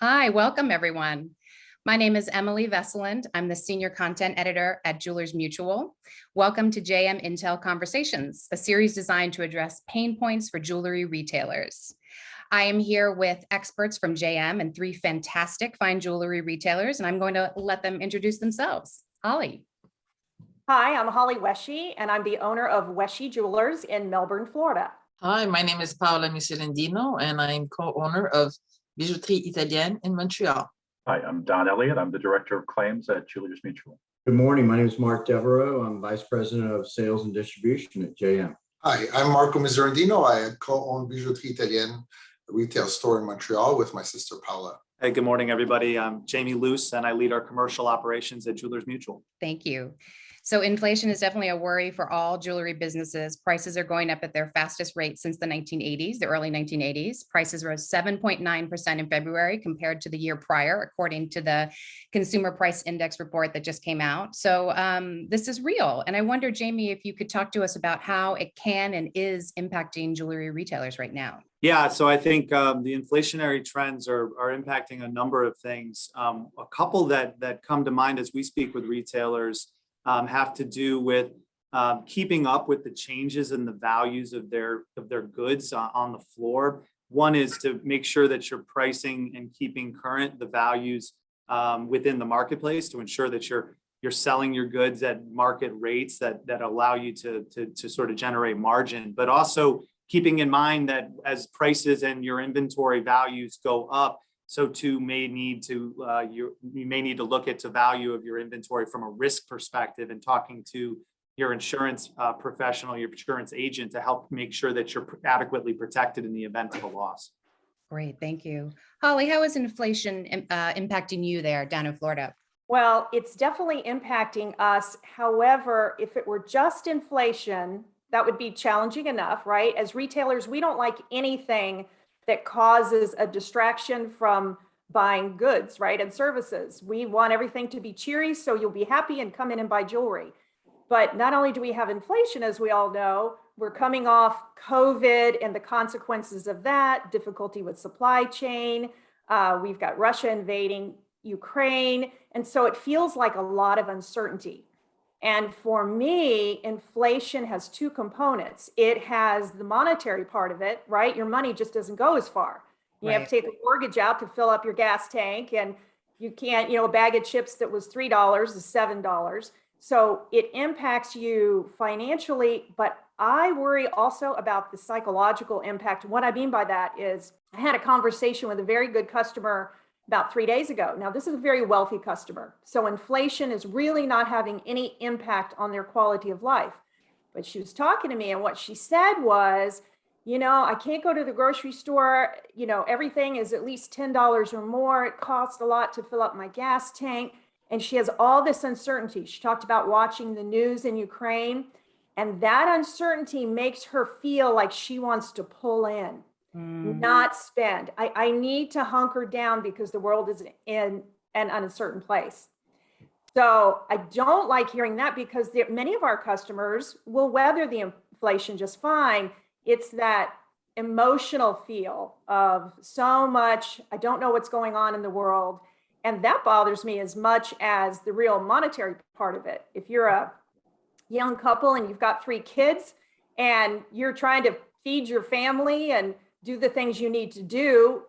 Hi, welcome everyone. My name is Emily Vesseland. I'm the Senior Content Editor at Jewelers Mutual. Welcome to JM Intel Conversations, a series designed to address pain points for jewelry retailers. I am here with experts from JM and three fantastic fine jewelry retailers, and I'm going to let them introduce themselves. Holly. Hi, I'm Holly Wesche, and I'm the owner of Wesche Jewelers in Melbourne, Florida. Hi, my name is Paola Michelindino, and I'm co-owner of Bijouterie Italienne in Montreal. Hi, I'm Don Elliott. I'm the Director of Claims at Jewelers Mutual. Good morning. My name is Mark Devereaux. I'm Vice President of Sales and Distribution at JM. Hi, I'm Marco Miserandino. I co-own Bijouterie Italienne, a retail store in Montreal with my sister Paola. Hey, good morning, everybody. I'm Jamie Luce, and I lead our commercial operations at Jewelers Mutual. Thank you. So inflation is definitely a worry for all jewelry businesses. Prices are going up at their fastest rate since the 1980s, the early 1980s. Prices rose 7.9% in February compared to the year prior, according to the Consumer Price Index report that just came out. So this is real. And I wonder, Jamie, if you could talk to us about how it can and is impacting jewelry retailers right now. Yeah, so I think the inflationary trends are impacting a number of things. A couple that come to mind as we speak with retailers have to do with keeping up with the changes in the values of their goods on the floor. One is to make sure that you're pricing and keeping current the values within the marketplace to ensure that you're selling your goods at market rates that allow you to sort of generate margin, but also keeping in mind that as prices and your inventory values go up, so too you may need to look at the value of your inventory from a risk perspective and talking to your insurance professional, your insurance agent to help make sure that you're adequately protected in the event of a loss. Great, thank you. Holly, how is inflation impacting you there down in Florida? Well, it's definitely impacting us. However, if it were just inflation, that would be challenging enough, right? As retailers, we don't like anything that causes a distraction from buying goods, right? And services. We want everything to be cheery, so you'll be happy and come in and buy jewelry. But not only do we have inflation, as we all know, we're coming off COVID and the consequences of that, difficulty with supply chain. We've got Russia invading Ukraine. And so it feels like a lot of uncertainty. And for me, inflation has two components. It has the monetary part of it, right? Your money just doesn't go as far. You have to take a mortgage out to fill up your gas tank, and you can't, a bag of chips that was $3 is $7. So it impacts you financially, but I worry also about the psychological impact. What I mean by that is I had a conversation with a very good customer about 3 days ago. Now, this is a very wealthy customer. So inflation is really not having any impact on their quality of life. But she was talking to me, and what she said was, I can't go to the grocery store. Everything is at least $10 or more. It costs a lot to fill up my gas tank. And she has all this uncertainty. She talked about watching the news in Ukraine, and that uncertainty makes her feel like she wants to pull in. Not spend. I need to hunker down because the world is in an uncertain place. So I don't like hearing that because many of our customers will weather the inflation just fine. It's that emotional feel of so much, I don't know what's going on in the world. And that bothers me as much as the real monetary part of it. If you're a young couple and you've got 3 kids and you're trying to feed your family and do the things you need to do,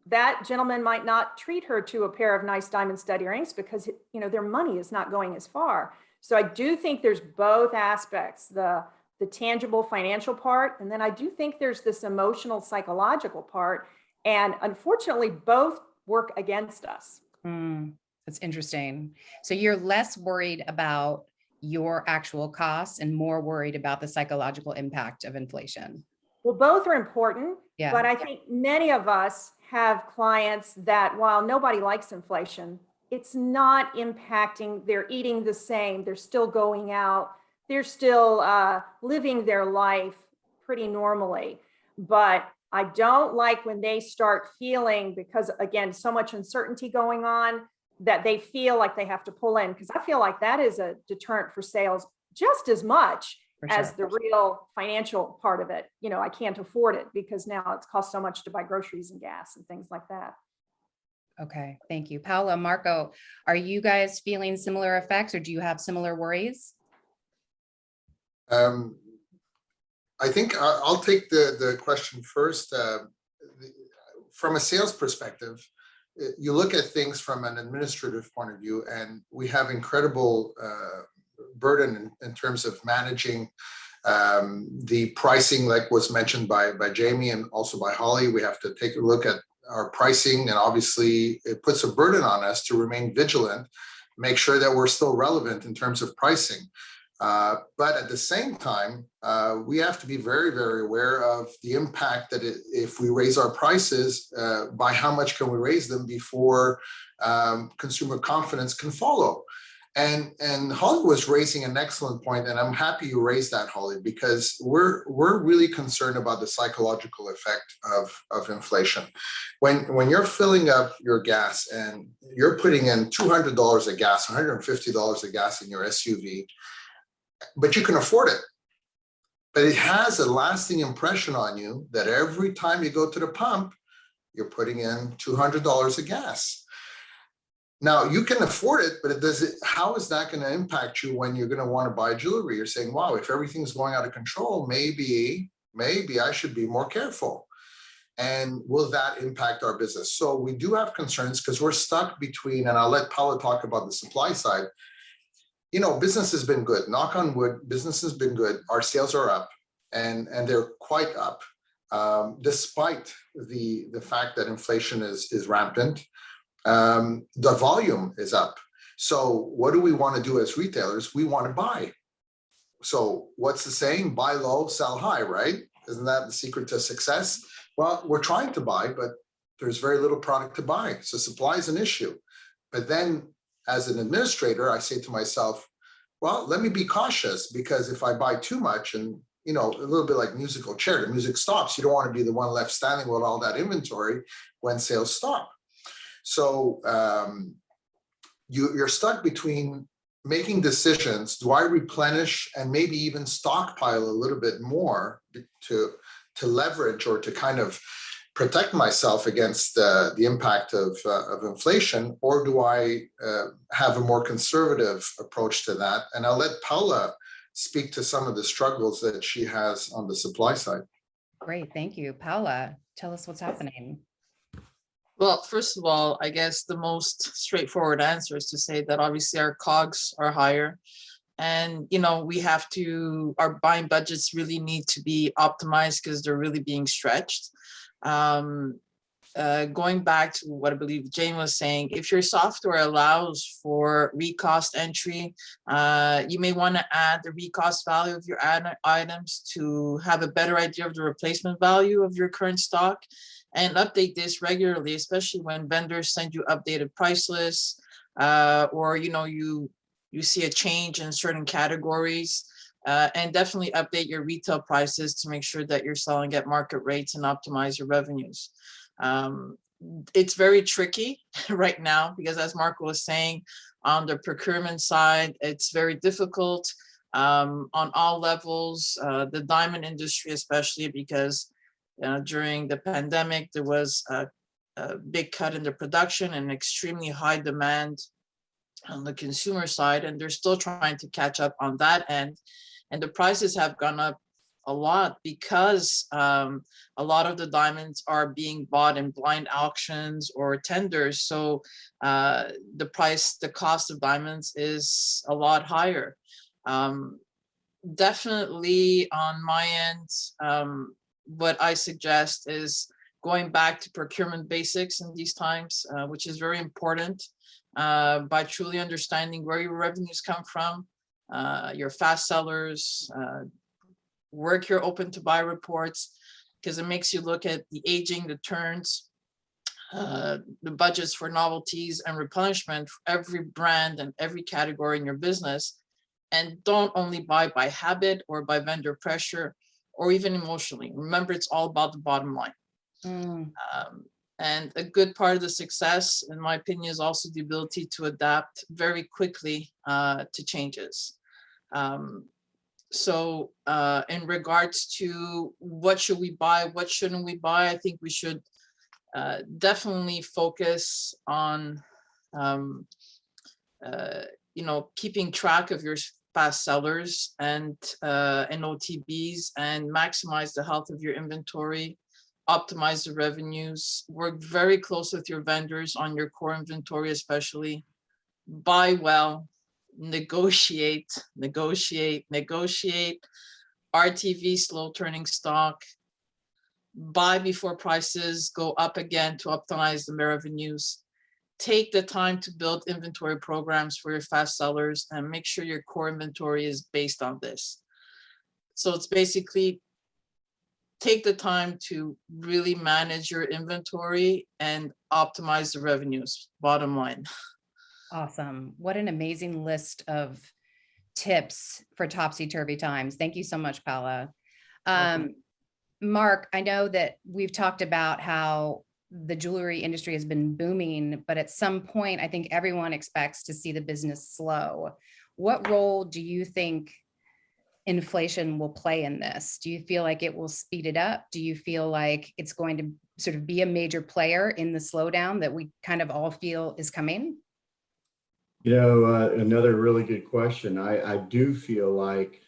that gentleman might not treat her to a pair of nice diamond stud earrings because their money is not going as far. So I do think there's both aspects, the tangible financial part, and then I do think there's this emotional psychological part, and unfortunately both work against us. That's interesting. So you're less worried about your actual costs and more worried about the psychological impact of inflation. Well, both are important, but I think many of us have clients that while nobody likes inflation, it's not impacting, they're eating the same, they're still going out, they're still living their life pretty normally. But I don't like when they start feeling, because again, so much uncertainty going on, that they feel like they have to pull in, because I feel like that is a deterrent for sales just as much as the real financial part of it. I can't afford it because now it's cost so much to buy groceries and gas and things like that. Okay, thank you. Paula, Marco, are you guys feeling similar effects or do you have similar worries? I think I'll take the question first. From a sales perspective, you look at things from an administrative point of view, and we have incredible burden in terms of managing the pricing, like was mentioned by Jamie and also by Holly. We have to take a look at our pricing, and obviously it puts a burden on us to remain vigilant, make sure that we're still relevant in terms of pricing. But at the same time, we have to be very, very aware of the impact that if we raise our prices, by how much can we raise them before consumer confidence can follow. And Holly was raising an excellent point, and I'm happy you raised that, Holly, because we're really concerned about the psychological effect of inflation. When you're filling up your gas and you're putting in $200 of gas, $150 of gas in your SUV, but you can afford it. But it has a lasting impression on you that every time you go to the pump, you're putting in $200 of gas. Now you can afford it, but how is that going to impact you when you're going to want to buy jewelry? You're saying, wow, if everything's going out of control, maybe I should be more careful. And will that impact our business? So we do have concerns because we're stuck between, and I'll let Paula talk about the supply side. You know, business has been good. Knock on wood, business has been good. Our sales are up, and they're quite up, despite the fact that inflation is rampant. The volume is up. So what do we want to do as retailers? We want to buy. So what's the saying? Buy low, sell high, right? Isn't that the secret to success? Well, we're trying to buy, but there's very little product to buy. So supply is an issue. But then as an administrator, I say to myself, well, let me be cautious, because if I buy too much, and you know, a little bit like musical chair, the music stops. You don't want to be the one left standing with all that inventory when sales stop. So you're stuck between making decisions. Do I replenish and maybe even stockpile a little bit more to leverage or to kind of protect myself against the impact of inflation, or do I have a more conservative approach to that? And I'll let Paula speak to some of the struggles that she has on the supply side. Great, thank you. Paula, tell us what's happening. Well, first of all, I guess the most straightforward answer is to say that obviously our COGS are higher. And, you know, our buying budgets really need to be optimized because they're really being stretched. Going back to what I believe Jane was saying, if your software allows for recost entry, you may want to add the recost value of your items to have a better idea of the replacement value of your current stock, and update this regularly, especially when vendors send you updated price lists, or you see a change in certain categories. And definitely update your retail prices to make sure that you're selling at market rates and optimize your revenues. It's very tricky right now because, as Marco was saying, on the procurement side, it's very difficult on all levels. The diamond industry, especially because during the pandemic, there was a big cut in the production and extremely high demand on the consumer side, and they're still trying to catch up on that end. And the prices have gone up a lot because a lot of the diamonds are being bought in blind auctions or tenders. So the cost of diamonds is a lot higher. Definitely on my end, what I suggest is going back to procurement basics in these times, which is very important, by truly understanding where your revenues come from, your fast sellers, work your open to buy reports, because it makes you look at the aging, the turns, the budgets for novelties and replenishment for every brand and every category in your business. And don't only buy by habit or by vendor pressure or even emotionally. Remember, it's all about the bottom line. And a good part of the success, in my opinion, is also the ability to adapt very quickly to changes. So in regards to what should we buy, what shouldn't we buy, I think we should definitely focus on, keeping track of your fast sellers and OTBs, and maximize the health of your inventory, optimize the revenues, work very close with your vendors on your core inventory, especially buy well, negotiate, RTV, slow turning stock, buy before prices go up again to optimize the revenues. Take the time to build inventory programs for your fast sellers and make sure your core inventory is based on this. So it's basically take the time to really manage your inventory and optimize the revenues, bottom line. Awesome. What an amazing list of tips for topsy-turvy times. Thank you so much, Paula. Mark, I know that we've talked about how the jewelry industry has been booming, but at some point, I think everyone expects to see the business slow. What role do you think inflation will play in this? Do you feel like it will speed it up? Do you feel like it's going to sort of be a major player in the slowdown that we kind of all feel is coming? Another really good question. I do feel like,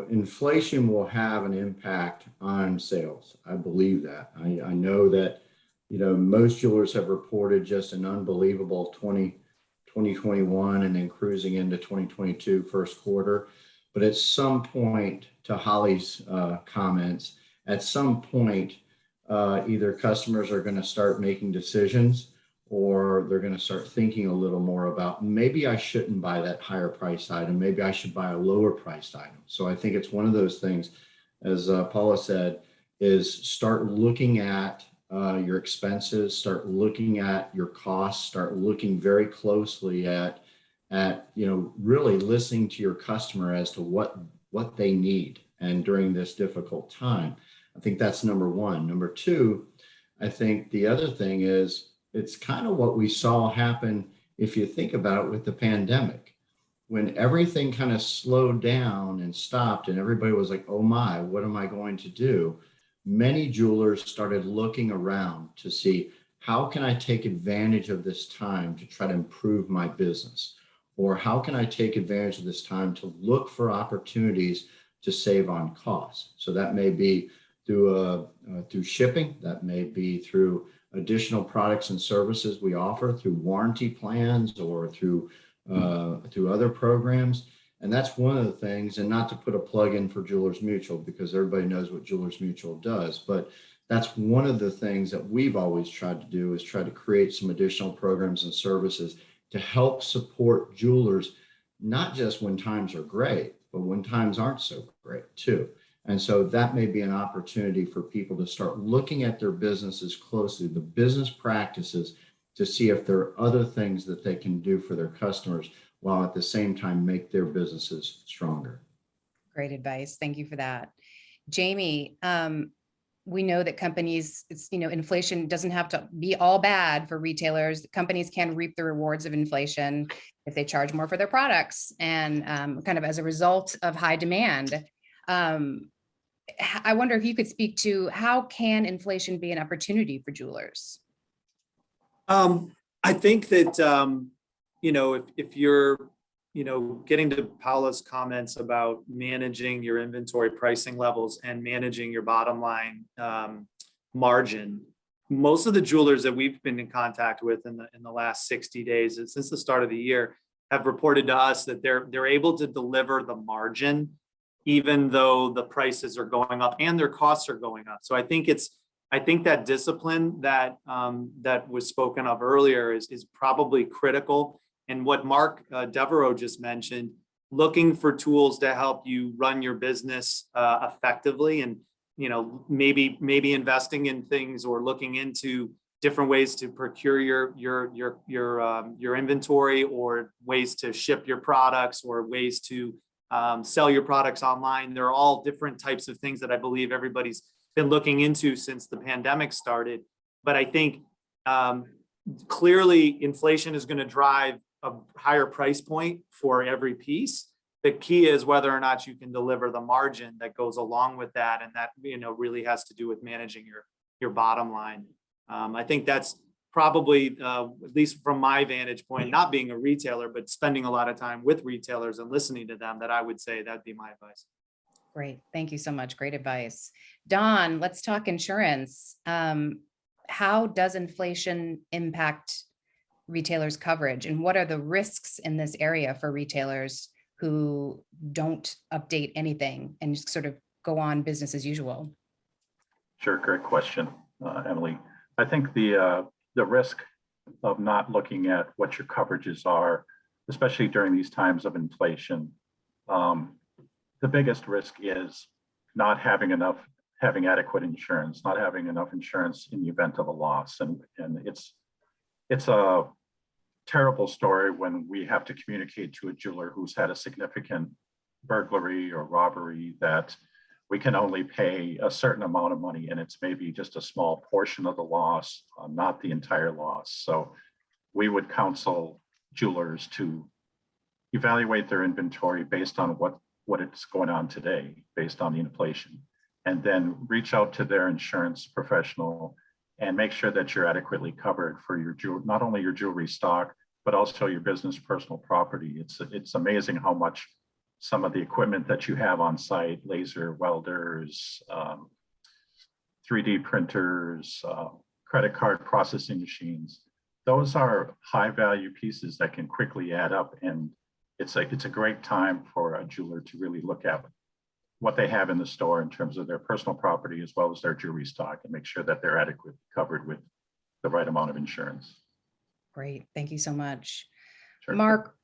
inflation will have an impact on sales. I believe that. I know that, most jewelers have reported just an unbelievable 2021 and then cruising into 2022 first quarter. But at some point, to Holly's comments, at some point, either customers are going to start making decisions, or they're going to start thinking a little more about, maybe I shouldn't buy that higher priced item. Maybe I should buy a lower priced item. So I think it's one of those things, as Paula said, is start looking at your expenses, start looking at your costs, start looking very closely at really listening to your customer as to what they need and during this difficult time. I think that's number one. Number two, I think the other thing is, it's kind of what we saw happen, if you think about it, with the pandemic, when everything kind of slowed down and stopped and everybody was like, oh my, what am I going to do? Many jewelers started looking around to see, how can I take advantage of this time to try to improve my business? Or how can I take advantage of this time to look for opportunities to save on costs? So that may be through shipping, that may be through additional products and services we offer through warranty plans or through other programs. And that's one of the things, and not to put a plug in for Jewelers Mutual, because everybody knows what Jewelers Mutual does, but that's one of the things that we've always tried to do, is try to create some additional programs and services to help support jewelers, not just when times are great, but when times aren't so great too. And so that may be an opportunity for people to start looking at their businesses closely, the business practices, to see if there are other things that they can do for their customers, while at the same time make their businesses stronger. Great advice. Thank you for that. Jamie, we know that companies, inflation doesn't have to be all bad for retailers. Companies can reap the rewards of inflation if they charge more for their products, and kind of as a result of high demand. I wonder if you could speak to, how can inflation be an opportunity for jewelers? I think that, if you're, getting to Paula's comments about managing your inventory pricing levels and managing your bottom line margin, most of the jewelers that we've been in contact with in the last 60 days, and since the start of the year, have reported to us that they're able to deliver the margin even though the prices are going up and their costs are going up. So I think that discipline that was spoken of earlier is probably critical. And what Mark Devereaux just mentioned, looking for tools to help you run your business effectively, and maybe investing in things or looking into different ways to procure your inventory, or ways to ship your products, or ways to sell your products online. They're all different types of things that I believe everybody's been looking into since the pandemic started. But I think clearly inflation is going to drive a higher price point for every piece. The key is whether or not you can deliver the margin that goes along with that. And that, really has to do with managing your bottom line. I think that's probably, at least from my vantage point, not being a retailer, but spending a lot of time with retailers and listening to them, that I would say that'd be my advice. Great. Thank you so much. Great advice. Don, let's talk insurance. How does inflation impact retailers' coverage, and what are the risks in this area for retailers who don't update anything and just sort of go on business as usual? Sure, great question, Emily. I think the risk of not looking at what your coverages are, especially during these times of inflation, the biggest risk is not having adequate insurance, not having enough insurance in the event of a loss. And it's a terrible story when we have to communicate to a jeweler who's had a significant burglary or robbery that we can only pay a certain amount of money, and it's maybe just a small portion of the loss, not the entire loss. So we would counsel jewelers to evaluate their inventory based on what it's going on today, based on the inflation, and then reach out to their insurance professional and make sure that you're adequately covered for your not only your jewelry stock, but also your business personal property. It's amazing how much some of the equipment that you have on site, laser welders, 3D printers, credit card processing machines, those are high value pieces that can quickly add up. And it's a great time for a jeweler to really look at what they have in the store in terms of their personal property as well as their jewelry stock, and make sure that they're adequately covered with the right amount of insurance. Great. Thank you so much. Sure. Mark,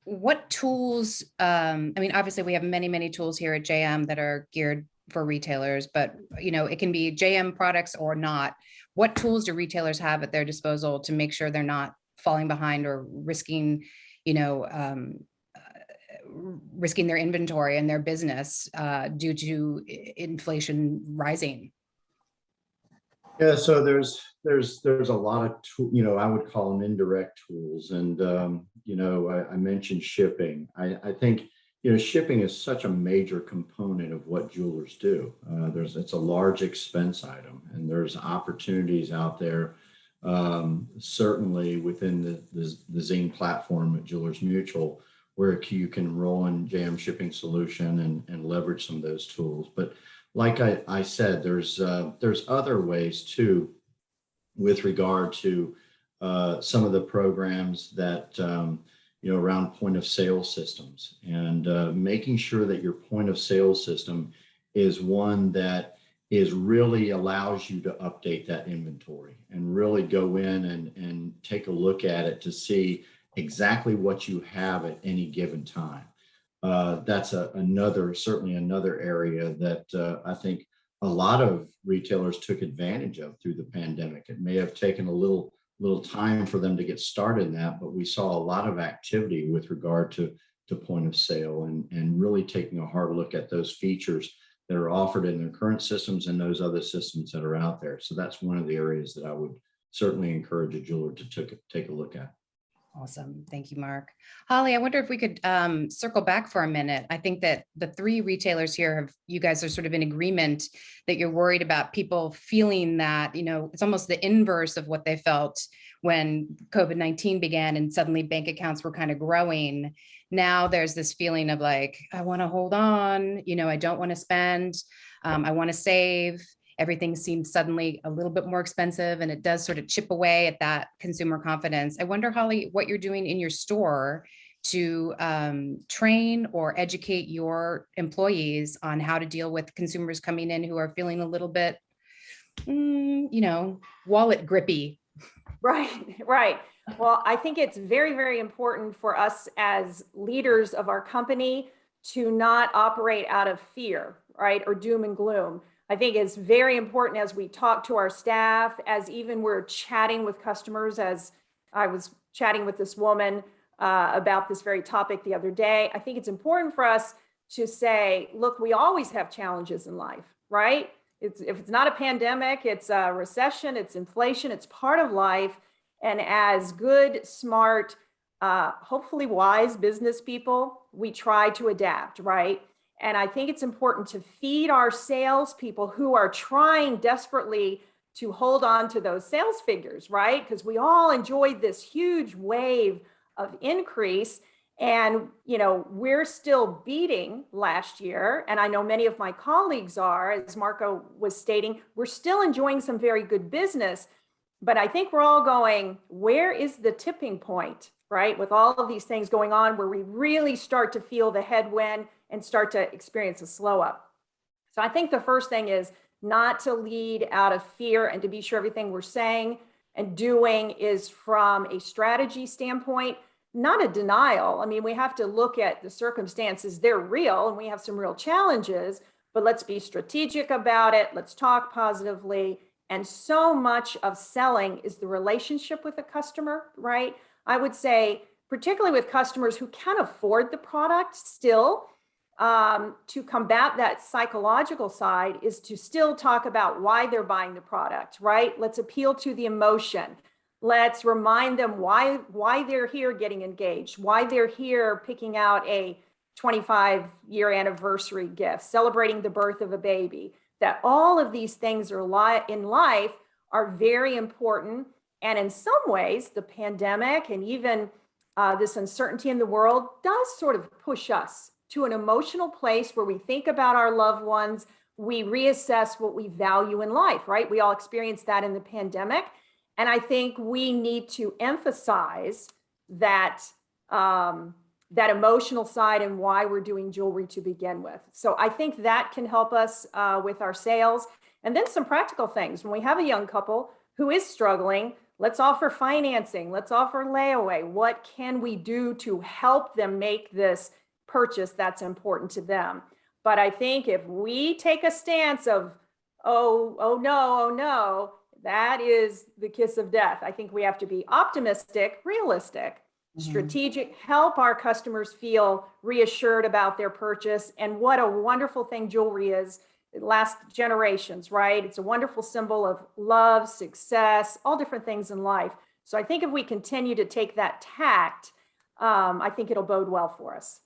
what tools, I mean, obviously we have many, many tools here at JM that are geared for retailers, but it can be JM products or not. What tools do retailers have at their disposal to make sure they're not falling behind or risking, risking their inventory and their business due to inflation rising? Yeah, so there's a lot of I would call them indirect tools, and I mentioned shipping. I think shipping is such a major component of what jewelers do. It's a large expense item, and there's opportunities out there, certainly within the Zine platform at Jewelers Mutual, where you can roll in JM Shipping Solution and leverage some of those tools. But like I said, there's other ways too, with regard to some of the programs that around point of sale systems, and making sure that your point of sale system is one that really allows you to update that inventory and really go in and take a look at it to see exactly what you have at any given time. That's certainly another area that I think a lot of retailers took advantage of through the pandemic. It may have taken a little time for them to get started in that, but we saw a lot of activity with regard to point of sale and really taking a hard look at those features that are offered in their current systems and those other systems that are out there. So that's one of the areas that I would certainly encourage a jeweler to take a look at. Awesome. Thank you, Mark. Holly, I wonder if we could circle back for a minute. I think that the three retailers here you guys are sort of in agreement that you're worried about people feeling that, it's almost the inverse of what they felt when COVID-19 began and suddenly bank accounts were kind of growing. Now there's this feeling of like, I want to hold on, I don't want to spend, I want to save. Everything seems suddenly a little bit more expensive, and it does sort of chip away at that consumer confidence. I wonder, Holly, what you're doing in your store to train or educate your employees on how to deal with consumers coming in who are feeling a little bit, wallet grippy. Right. Well, I think it's very, very important for us as leaders of our company to not operate out of fear, right, or doom and gloom. I think it's very important as we talk to our staff, as even we're chatting with customers, as I was chatting with this woman about this very topic the other day. I think it's important for us to say, look, we always have challenges in life, right? If it's not a pandemic, it's a recession, it's inflation, it's part of life. And as good, smart, hopefully wise business people, we try to adapt, right? And I think it's important to feed our salespeople who are trying desperately to hold on to those sales figures, right? Because we all enjoyed this huge wave of increase. And, we're still beating last year. And I know many of my colleagues are, as Marco was stating, we're still enjoying some very good business. But I think we're all going, where is the tipping point, right? With all of these things going on where we really start to feel the headwind and start to experience a slow up. So I think the first thing is not to lead out of fear and to be sure everything we're saying and doing is from a strategy standpoint, not a denial. I mean, we have to look at the circumstances. They're real and we have some real challenges, but let's be strategic about it. Let's talk positively. And so much of selling is the relationship with the customer, right? I would say, particularly with customers who can afford the product still, to combat that psychological side is to still talk about why they're buying the product, right? Let's appeal to the emotion. Let's remind them why they're here getting engaged, why they're here picking out a 25-year anniversary gift, celebrating the birth of a baby, that all of these things are in life are very important. And in some ways, the pandemic and even this uncertainty in the world does sort of push us to an emotional place where we think about our loved ones, we reassess what we value in life, right? We all experienced that in the pandemic. And I think we need to emphasize that, that emotional side and why we're doing jewelry to begin with. So I think that can help us with our sales. And then some practical things. When we have a young couple who is struggling, let's offer financing, let's offer layaway. What can we do to help them make this purchase that's important to them? But I think if we take a stance of, oh no, that is the kiss of death. I think we have to be optimistic, realistic, strategic, help our customers feel reassured about their purchase. And what a wonderful thing jewelry is. It lasts generations, right? It's a wonderful symbol of love, success, all different things in life. So I think if we continue to take that tact, I think it'll bode well for us.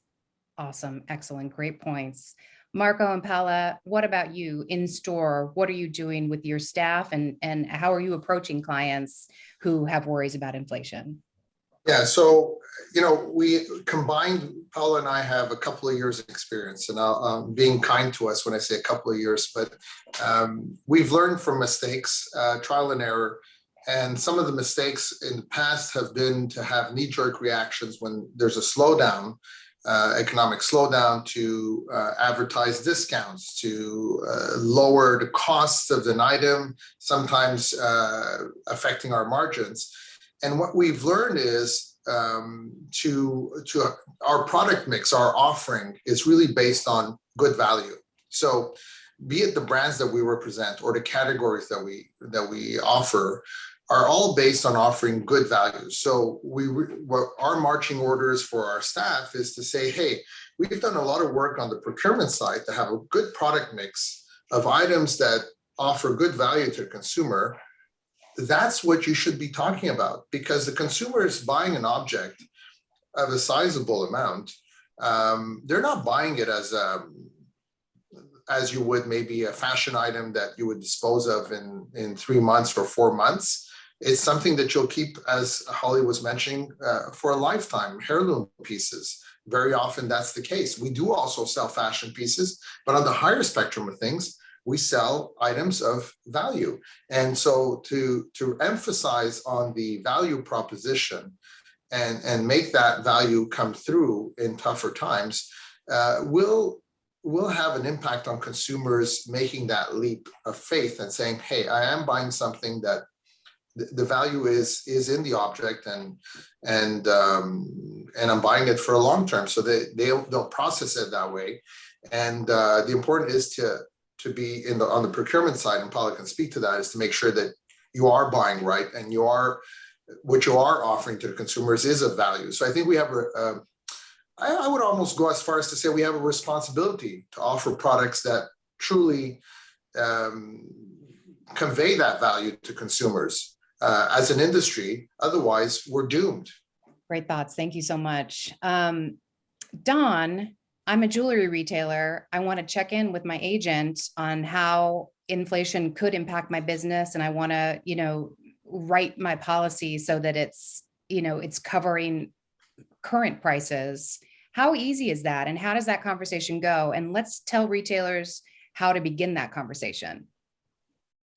Awesome. Excellent. Great points. Marco and Paula, what about you in store? What are you doing with your staff and how are you approaching clients who have worries about inflation? Yeah, so, we combined, Paula and I have a couple of years of experience, and I'll being kind to us when I say a couple of years, but we've learned from mistakes, trial and error. And some of the mistakes in the past have been to have knee-jerk reactions when there's a slowdown, economic slowdown, to advertise discounts, to lower the costs of an item, sometimes affecting our margins. And what we've learned is to our product mix, our offering is really based on good value. So be it the brands that we represent or the categories that we offer are all based on offering good value. So what our marching orders for our staff is to say, hey, we've done a lot of work on the procurement side to have a good product mix of items that offer good value to the consumer. That's what you should be talking about, because the consumer is buying an object of a sizable amount. They're not buying it as you would maybe a fashion item that you would dispose of in 3 months or 4 months. It's something that you'll keep, as Holly was mentioning, for a lifetime, heirloom pieces. Very often that's the case. We do also sell fashion pieces, but on the higher spectrum of things, we sell items of value. And so to emphasize on the value proposition and make that value come through in tougher times will have an impact on consumers making that leap of faith and saying, hey, I am buying something that the value is in the object and I'm buying it for a long term. So they'll process it that way. And the important is to be on the procurement side, and Paula can speak to that, is to make sure that you are buying right and what you are offering to the consumers is of value. So I think we have I would almost go as far as to say we have a responsibility to offer products that truly convey that value to consumers as an industry. Otherwise, we're doomed. Great thoughts. Thank you so much. Dawn, I'm a jewelry retailer. I want to check in with my agent on how inflation could impact my business and I want to, write my policy so that it's, it's covering current prices. How easy is that? And how does that conversation go? And let's tell retailers how to begin that conversation.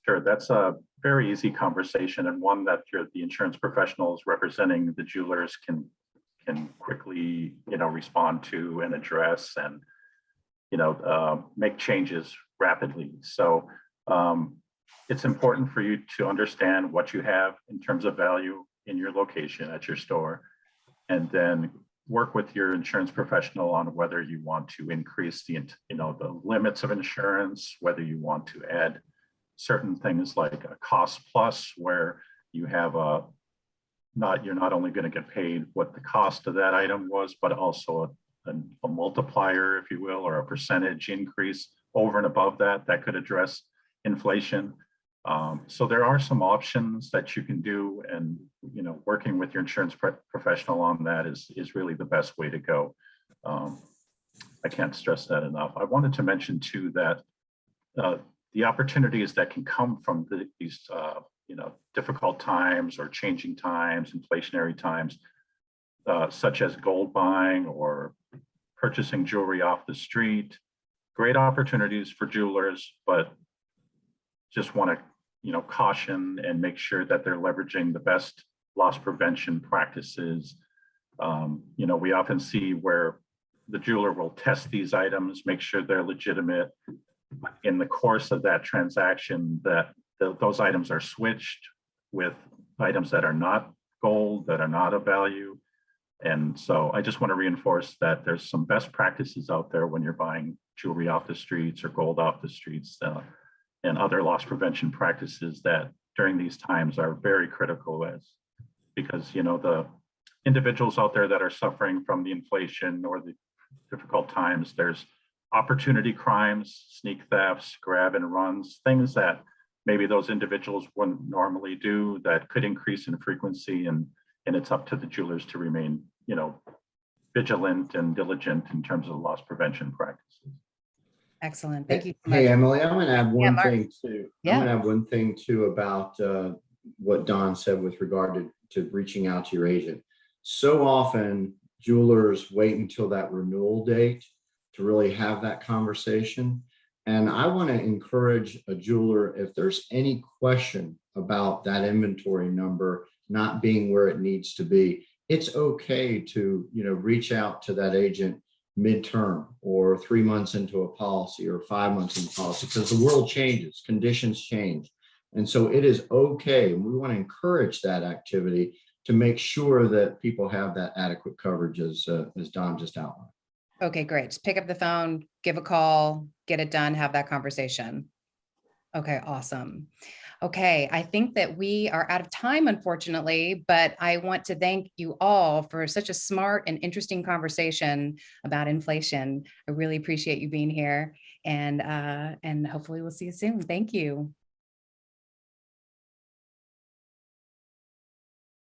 Sure, that's a very easy conversation and one that the insurance professionals representing the jewelers can quickly, respond to and address and, make changes rapidly. So it's important for you to understand what you have in terms of value in your location at your store, and then work with your insurance professional on whether you want to increase the limits of insurance, whether you want to add certain things like a cost plus, where you have you're not only going to get paid what the cost of that item was, but also a multiplier, if you will, or a percentage increase over and above that could address inflation. So there are some options that you can do, and working with your insurance professional on that is really the best way to go. I can't stress that enough. I wanted to mention too that the opportunities that can come from these difficult times or changing times, inflationary times, such as gold buying or purchasing jewelry off the street, great opportunities for jewelers, but just want to caution and make sure that they're leveraging the best loss prevention practices. We often see where the jeweler will test these items, make sure they're legitimate. In the course of that transaction, those items are switched with items that are not gold, that are not of value. And so I just want to reinforce that there's some best practices out there when you're buying jewelry off the streets or gold off the streets, and other loss prevention practices that during these times are very critical, because the individuals out there that are suffering from the inflation or the difficult times, there's opportunity crimes, sneak thefts, grab and runs, things that maybe those individuals wouldn't normally do that could increase in frequency, and it's up to the jewelers to remain vigilant and diligent in terms of loss prevention practices. Excellent. Thank you so Hey, much. Emily, I'm going to add one Mark. thing too. Yeah. I'm going to add one thing too about what Don said with regard to reaching out to your agent. So often jewelers wait until that renewal date to really have that conversation. And I want to encourage a jeweler, if there's any question about that inventory number not being where it needs to be, it's okay to, reach out to that agent midterm or 3 months into a policy or 5 months into policy, because the world changes, conditions change. And so it is okay. And we want to encourage that activity to make sure that people have that adequate coverage as Don just outlined. Okay, great. Just pick up the phone, give a call, get it done, have that conversation. Okay, awesome. Okay, I think that we are out of time, unfortunately, but I want to thank you all for such a smart and interesting conversation about inflation. I really appreciate you being here, and hopefully we'll see you soon. Thank you.